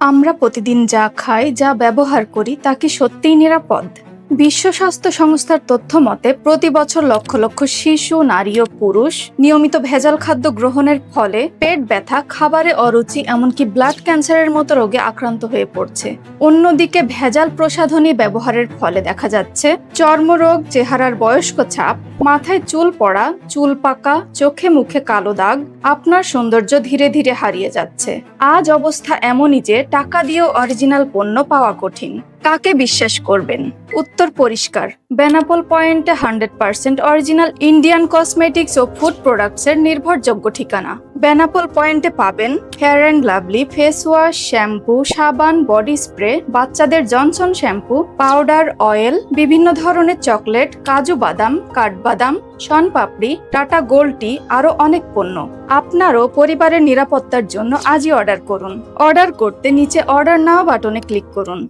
আমরা প্রতিদিন যা খাই, যা ব্যবহার করি তা কি সত্যিই নিরাপদ? বিশ্ব স্বাস্থ্য সংস্থার তথ্য মতে প্রতি বছর লক্ষ লক্ষ শিশু, নারী ও পুরুষ নিয়মিত ভেজাল খাদ্য গ্রহণের ফলে পেট ব্যথা, খাবারে অরুচি, এমনকি ব্লাড ক্যান্সারের মতো রোগে আক্রান্ত হয়ে পড়ছে। অন্যদিকে ভেজাল প্রসাধনী ব্যবহারের ফলে দেখা যাচ্ছে চর্মরোগ, চেহারার বয়স্ক ছাপ, মাথায় চুল পড়া, চুল পাকা, চোখে মুখে কালো দাগ, আপনার সৌন্দর্য ধীরে ধীরে হারিয়ে যাচ্ছে। আজ অবস্থা এমনই যে টাকা দিয়েও অরিজিনাল পণ্য পাওয়া কঠিন। কাকে বিশ্বাস করবেন? উত্তর পরিষ্কার, বেনাপোল পয়েন্টে 100% অরিজিনাল ইন্ডিয়ান কসমেটিক্স ও ফুড প্রোডাক্টসের নির্ভরযোগ্য ঠিকানা। বেনাপোল পয়েন্টে পাবেন fair and lovely face wash, shampoo, সাবান, বডি স্প্রে, বাচ্চাদের জনসন শ্যাম্পু, পাউডার, অয়েল, বিভিন্ন ধরনের চকলেট, কাজু বাদাম, কাঠবাদাম, শনপাপড়ি, টাটা গোল্ড টি, আরো অনেক পণ্য। আপনারও পরিবারের নিরাপত্তার জন্য আজই অর্ডার করুন। অর্ডার করতে নিচে অর্ডার নাও বাটনে ক্লিক করুন।